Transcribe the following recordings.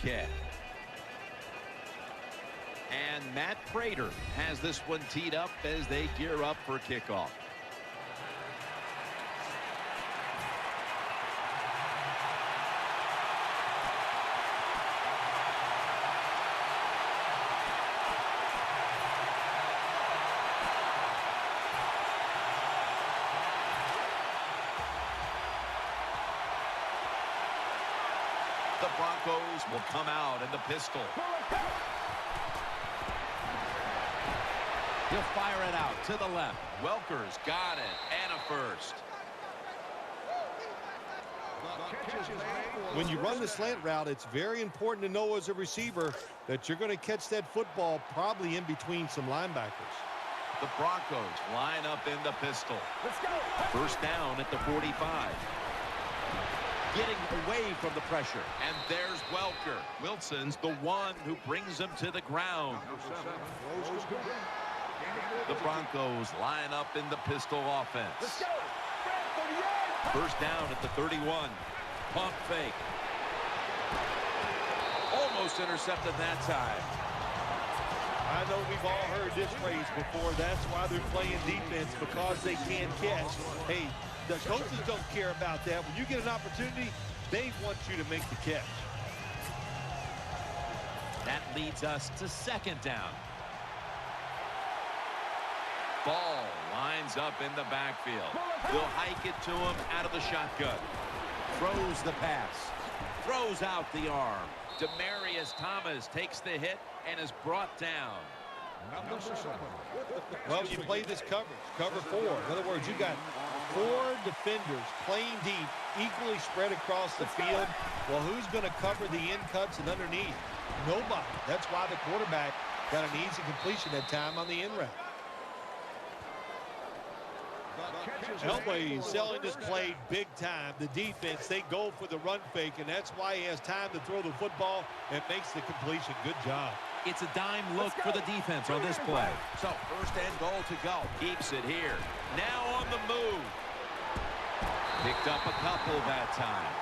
kick. And Matt Prater has this one teed up as they gear up for kickoff. The Broncos will come out in the pistol. He'll fire it out to the left. Welker's got it, and a first. When you run the slant route, it's very important to know as a receiver that you're going to catch that football probably in between some linebackers. The Broncos line up in the pistol. Let's go. First down at the 45. Getting away from the pressure. And there's Welker. Wilson's the one who brings him to the ground. The Broncos line up in the pistol offense. Let's go. First down at the 31. Pump fake. Almost intercepted that time. I know we've all heard this phrase before. That's why they're playing defense, because they can't catch. Hey, the coaches don't care about that. When you get an opportunity, they want you to make the catch. That leads us to second down. Ball lines up in the backfield. They'll hike it to him out of the shotgun. Throws the pass. Throws out the arm. Demarius Thomas takes the hit and is brought down. Well, you play this coverage, cover 4. In other words, you got 4 defenders playing deep, equally spread across the field. Well, who's going to cover the in cuts and underneath? Nobody. That's why the quarterback got an easy completion that time on the in route. Elway is selling this play big time. The defense, they go for the run fake, and that's why he has time to throw the football and makes the completion. Good job. It's a dime look for the defense on this play. So first and goal to go. Keeps it here. Now on the move. Picked up a couple that time.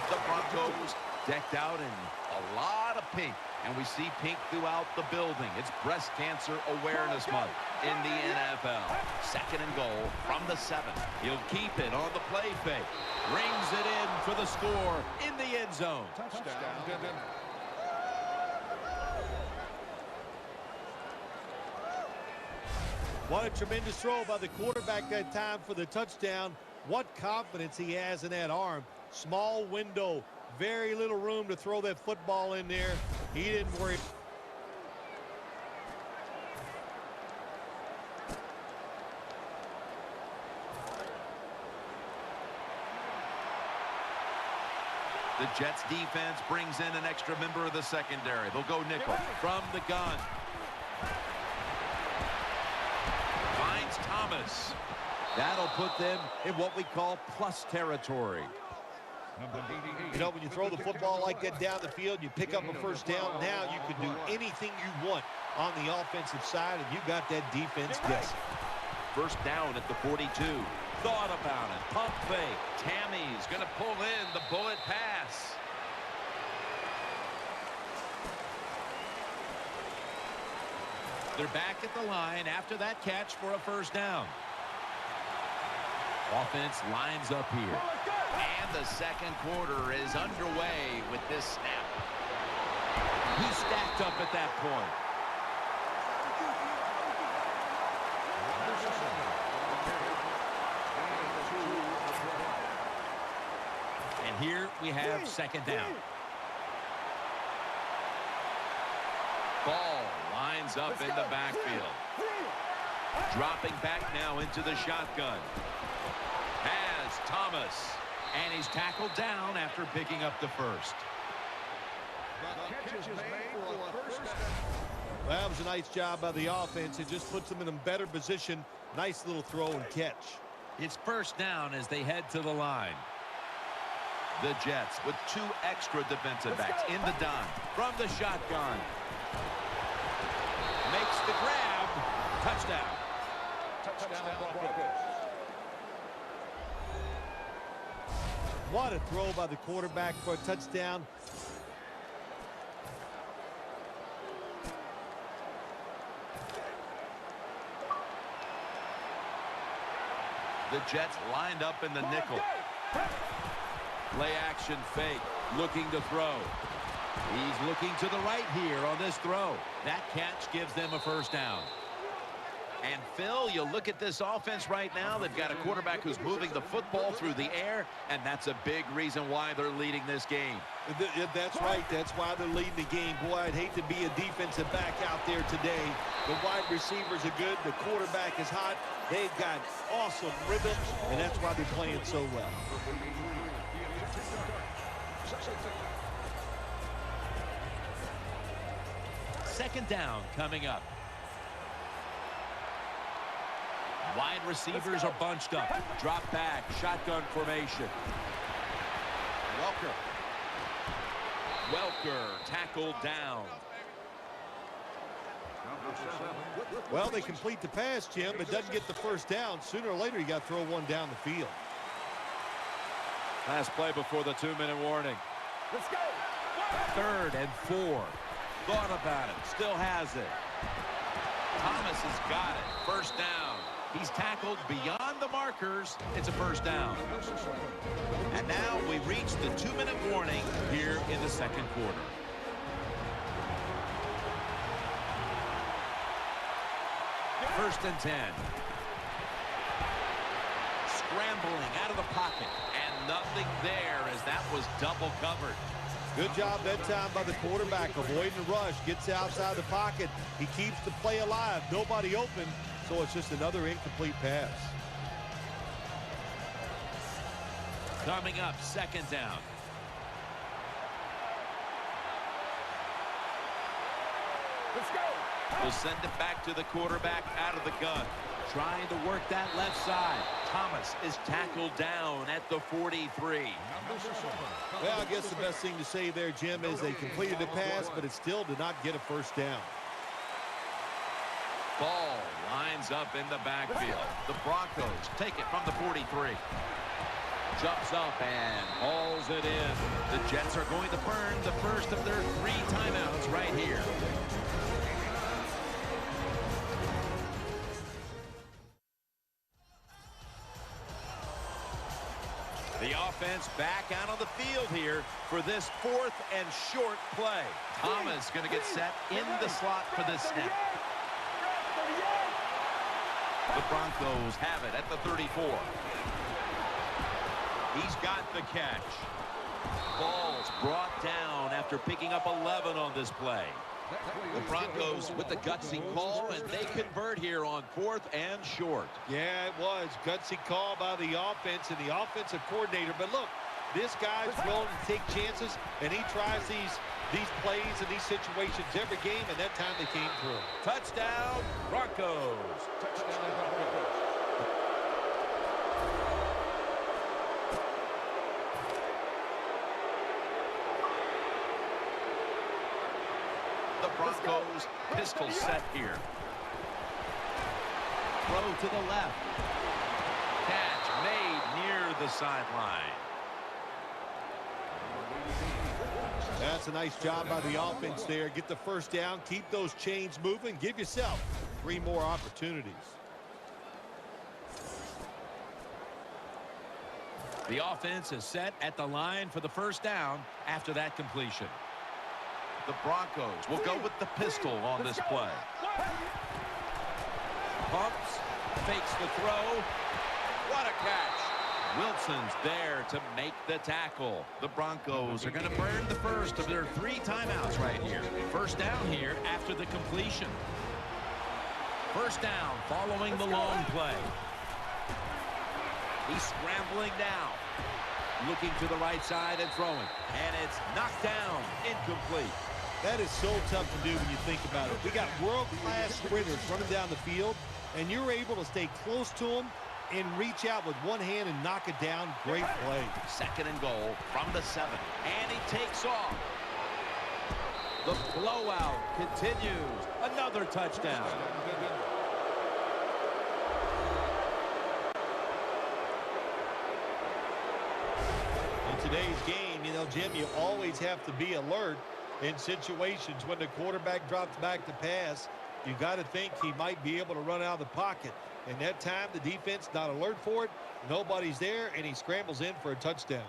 The Broncos decked out in a lot of pink. And we see pink throughout the building. It's Breast Cancer Awareness Month in the NFL. Second and goal from the 7. He'll keep it on the play fake. Rings it in for the score in the end zone. Touchdown. What a tremendous throw by the quarterback that time for the touchdown. What confidence he has in that arm. Small window. Very little room to throw that football in there. He didn't worry. The Jets defense brings in an extra member of the secondary. They'll go nickel from the gun. Finds Thomas. That'll put them in what we call plus territory. You know, when you throw the football like that down the field, you pick up a first down. Now you can do anything you want on the offensive side, and you got that defense guessing. First down at the 42. Thought about it. Pump fake. Tammy's going to pull in the bullet pass. They're back at the line after that catch for a first down. Offense lines up here. And the second quarter is underway with this snap. He's stacked up at that point. And here we have second down. Ball lines up in the backfield. Dropping back now into the shotgun. Has Thomas. And he's tackled down after picking up the first. Well, that was a nice job by the offense. It just puts them in a better position. Nice little throw and catch. It's first down as they head to the line. The Jets with 2 extra defensive backs in the dime from the shotgun. Makes the grab. Touchdown. Touchdown Broncos. What a throw by the quarterback for a touchdown. The Jets lined up in the nickel. Play action fake, looking to throw. He's looking to the right here on this throw. That catch gives them a first down. And Phil, you look at this offense right now, they've got a quarterback who's moving the football through the air, and that's a big reason why they're leading this game. That's right. That's why they're leading the game. Boy, I'd hate to be a defensive back out there today. The wide receivers are good. The quarterback is hot. They've got awesome rhythms, and that's why they're playing so well. Second down coming up. Wide receivers are bunched up. Drop back, shotgun formation. Welker tackled down. Well, they complete the pass, Jim, but doesn't get the first down. Sooner or later, you got to throw one down the field. Last play before the 2-minute warning. Let's go. 3rd and 4. Thought about it. Still has it. Thomas has got it. First down. He's tackled beyond the markers. It's a first down. And now we reach the 2-minute warning here in the second quarter. First and 10. Scrambling out of the pocket. And nothing there as that was double covered. Good job that time by the quarterback. Avoiding the rush. Gets outside the pocket. He keeps the play alive. Nobody open. So it's just another incomplete pass. Coming up, second down. Let's go. We'll send it back to the quarterback out of the gun. Trying to work that left side. Thomas is tackled down at the 43. Well, I guess the best thing to say there, Jim, is they completed the pass, but it still did not get a first down. Ball lines up in the backfield. The Broncos take it from the 43. Jumps up and hauls it in. The Jets are going to burn the first of their 3 timeouts right here. The offense back out on the field here for this 4th and short play. Thomas going to get set in the slot for this snap. The Broncos have it at the 34. He's got the catch. Ball's brought down after picking up 11 on this play. The Broncos with the gutsy call, and they convert here on 4th and short. Yeah, it was. Gutsy call by the offense and the offensive coordinator. But look, this guy's willing to take chances, and he tries these plays and these situations every game, and that time they came through. Touchdown, Broncos. The Broncos pistol set here. Throw to the left. Catch made near the sideline. That's a nice job by the offense there. Get the first down, keep those chains moving, give yourself 3 more opportunities. The offense is set at the line for the first down after that completion. The Broncos will go with the pistol on this play. Pumps, fakes the throw. What a catch. Wilson's there to make the tackle. The Broncos are going to burn the first of their 3 timeouts right here. First down here after the completion. First down following the long play. He's scrambling down. Looking to the right side and throwing. And it's knocked down. Incomplete. That is so tough to do when you think about it. We got world-class sprinters running down the field, and you're able to stay close to them and reach out with one hand and knock it down. Great play. Second and goal from the 7. And he takes off. The blowout continues. Another touchdown. today's game, you know, Jim, you always have to be alert in situations when the quarterback drops back to pass. You got to think he might be able to run out of the pocket. And that time, the defense not alert for it. Nobody's there, and he scrambles in for a touchdown.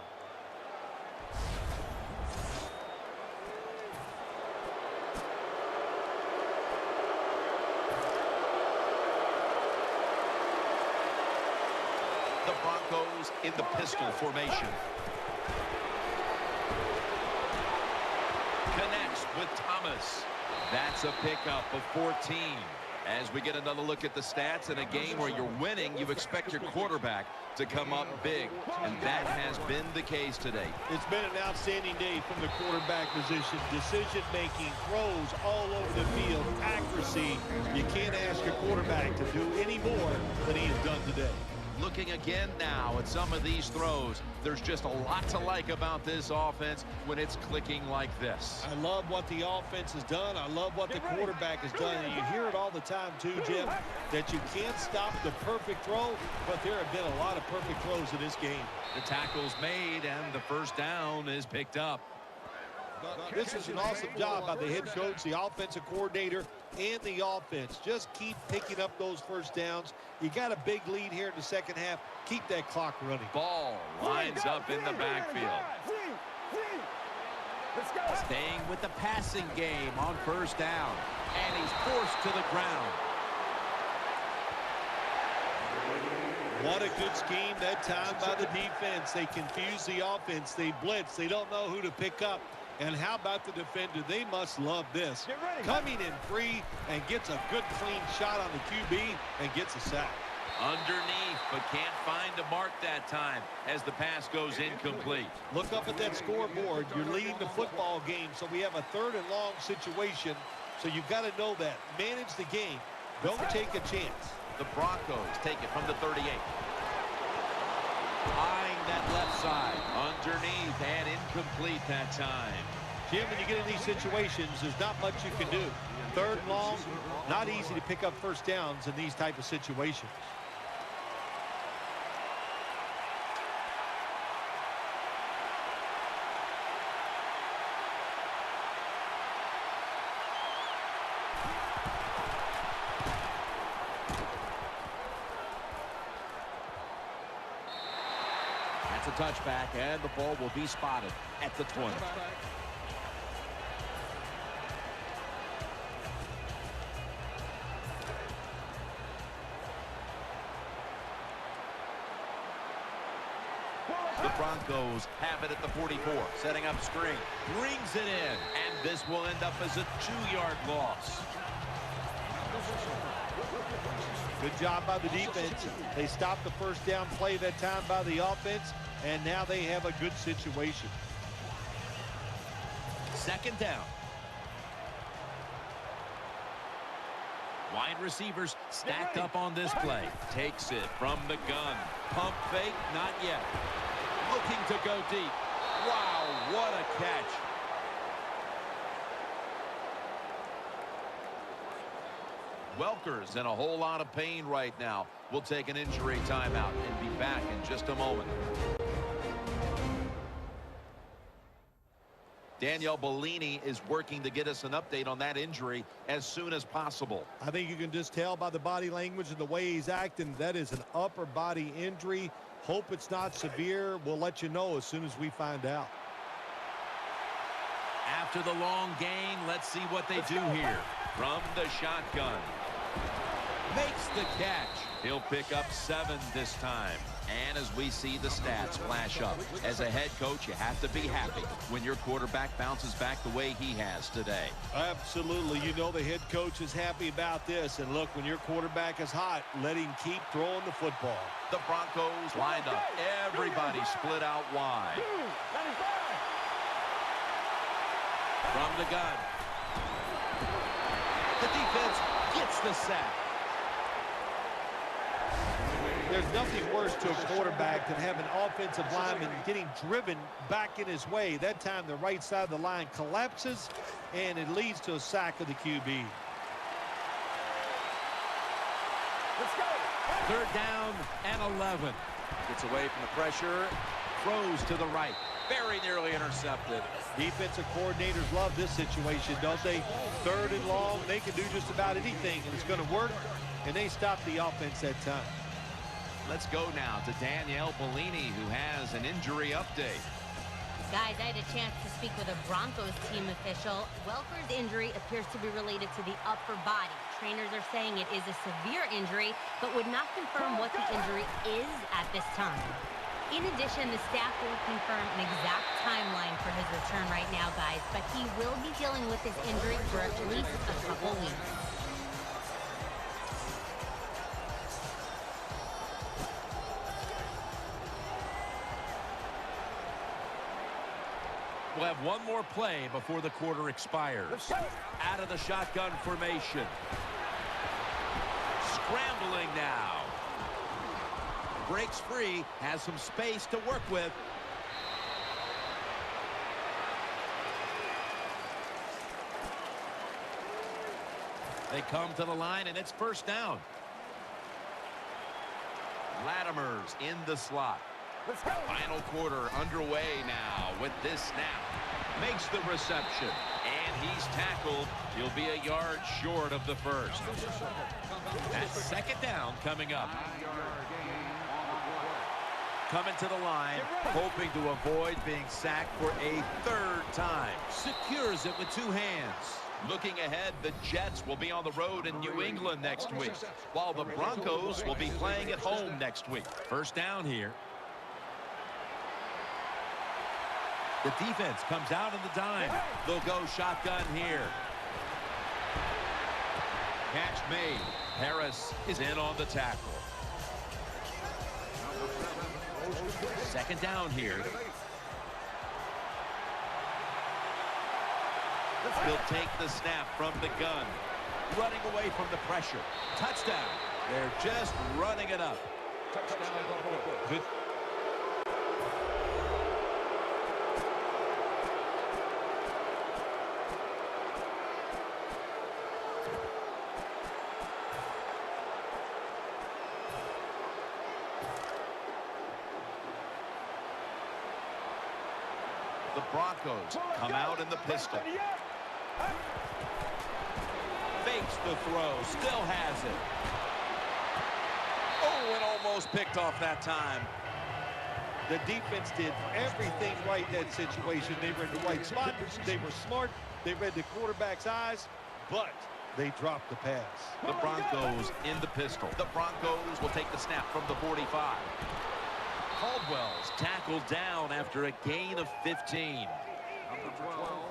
The Broncos in the pistol formation. Connects with Thomas. That's a pickup of 14. As we get another look at the stats, in a game where you're winning, you expect your quarterback to come up big. And that has been the case today. It's been an outstanding day from the quarterback position. Decision-making, throws all over the field, accuracy. You can't ask your quarterback to do any more than he has done today. Looking again now at some of these throws, there's just a lot to like about this offense when it's clicking like this. I love what the offense has done. I love what the quarterback has done. And you hear it all the time too, Jim, that you can't stop the perfect throw, but there have been a lot of perfect throws in this game. The tackle's made, and the first down is picked up. This is an awesome job by the head coach, the offensive coordinator, and the offense. Just keep picking up those first downs. You got a big lead here in the second half. Keep that clock running. Ball lines up in the backfield. Let's go. Staying with the passing game on first down. And he's forced to the ground. What a good scheme that time by the defense. They confuse the offense. They blitz. They don't know who to pick up. And how about the defender? They must love this. Coming in free and gets a good clean shot on the QB and gets a sack. Underneath, but can't find a mark that time as the pass goes incomplete. Look up at that scoreboard. You're leading the football game, so we have a 3rd and long situation. So you've got to know that. Manage the game. Don't take a chance. The Broncos take it from the 38. Eyeing that left side. Underneath and incomplete that time. Jim, when you get in these situations, there's not much you can do. 3rd and long, not easy to pick up first downs in these type of situations. That's a touchback, and the ball will be spotted at the 20. The Broncos have it at the 44, setting up screen, brings it in, and this will end up as a 2-yard loss. Good job by the defense. They stopped the first down play that time by the offense, and now they have a good situation. 2nd down. Wide receivers stacked up on this play. Takes it from the gun. Pump fake, not yet. Looking to go deep. Wow, what a catch. Welker's in a whole lot of pain right now. We'll take an injury timeout and be back in just a moment. Danielle Bellini is working to get us an update on that injury as soon as possible. I think you can just tell by the body language and the way he's acting that is an upper body injury. Hope it's not severe. We'll let you know as soon as we find out. After the long gain, let's see what they do here. From the shotgun. Makes the catch. He'll pick up 7 this time. And as we see the stats flash up, as a head coach, you have to be happy when your quarterback bounces back the way he has today. Absolutely. You know the head coach is happy about this. And look, when your quarterback is hot, let him keep throwing the football. The Broncos lined up. Everybody split out wide. From the gun. The defense gets the sack. There's nothing worse to a quarterback than having an offensive lineman getting driven back in his way. That time the right side of the line collapses, and it leads to a sack of the QB. Let's go. 3rd down and 11. Gets away from the pressure. Throws to the right. Very nearly intercepted. Defensive coordinators love this situation, don't they? 3rd and long, they can do just about anything, and it's going to work, and they stop the offense that time. Let's go now to Danielle Bellini, who has an injury update. Guys, I had a chance to speak with a Broncos team official. Welker's injury appears to be related to the upper body. Trainers are saying it is a severe injury, but would not confirm what the injury is at this time. In addition, the staff won't confirm an exact timeline for his return right now, guys, but he will be dealing with this injury for at least a couple weeks. We'll have one more play before the quarter expires. Out of the shotgun formation. Scrambling now. Breaks free, has some space to work with. They come to the line, and it's first down. Latimer's in the slot. Final quarter underway now with this snap. Makes the reception, and he's tackled. He'll be a yard short of the first. That's second down coming up. Coming to the line, hoping to avoid being sacked for a 3rd time. Secures it with 2 hands. Looking ahead, the Jets will be on the road in New England next week, while the Broncos will be playing at home next week. First down here. The defense comes out in the dime. They'll go shotgun here. Catch made. Harris is in on the tackle. Second down here. He'll take the snap from the gun. Running away from the pressure. Touchdown. They're just running it up. Good. The Broncos come out in the pistol. Fakes the throw, still has it. Oh, and almost picked off that time. The defense did everything right in that situation. They were in the right spot. They were smart. They read the quarterback's eyes, but they dropped the pass. The Broncos in the pistol. The Broncos will take the snap from the 45. Caldwell's tackled down after a gain of 15.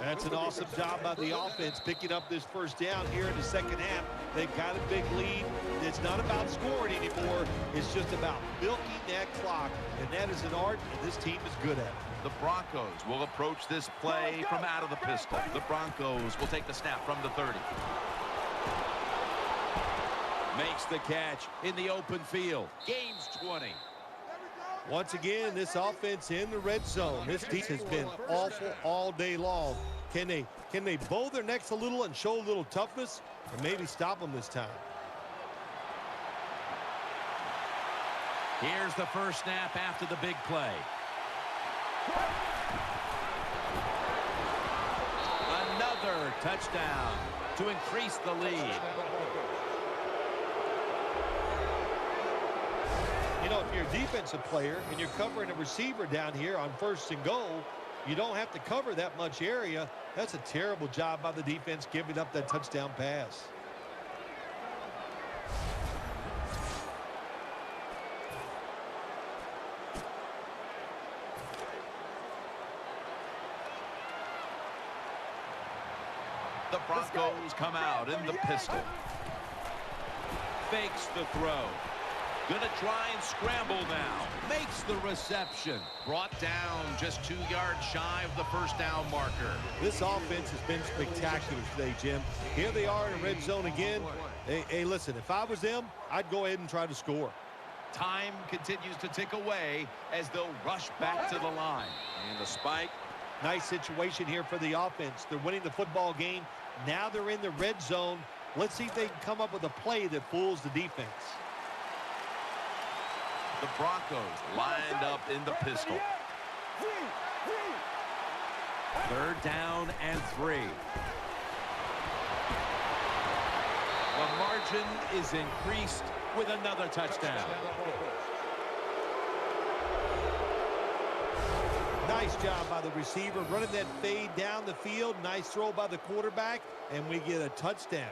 That's an awesome job by the offense picking up this first down here in the second half. They've got a big lead. It's not about scoring anymore. It's just about milking that clock, and that is an art, and this team is good at it. The Broncos will approach this play from out of the pistol. The Broncos will take the snap from the 30. Makes the catch in the open field. Gains 20. Once again, this offense in the red zone. This defense has been awful all day long. Can they bow their necks a little and show a little toughness and maybe stop them this time? Here's the first snap after the big play. Another touchdown to increase the lead. You know, if you're a defensive player and you're covering a receiver down here on 1st and goal, you don't have to cover that much area. That's a terrible job by the defense giving up that touchdown pass. The Broncos come out in the pistol. Fakes the throw. Gonna try and scramble now. Makes the reception. Brought down just 2 yards shy of the first down marker. This offense has been spectacular today, Jim. Here they are in the red zone again. Hey, listen, if I was them, I'd go ahead and try to score. Time continues to tick away as they'll rush back to the line. And the spike. Nice situation here for the offense. They're winning the football game. Now they're in the red zone. Let's see if they can come up with a play that fools the defense. The Broncos lined up in the pistol. 3rd down and 3. The margin is increased with another touchdown. Nice job by the receiver, running that fade down the field. Nice throw by the quarterback, and we get a touchdown.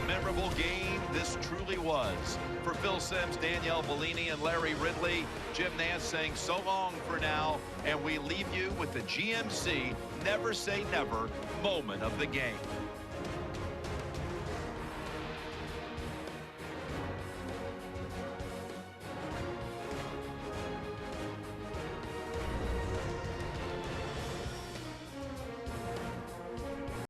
Memorable game this truly was. For Phil Simms, Danielle Bellini, and Larry Ridley, Jim Nance saying so long for now, and we leave you with the GMC Never Say Never moment of the game.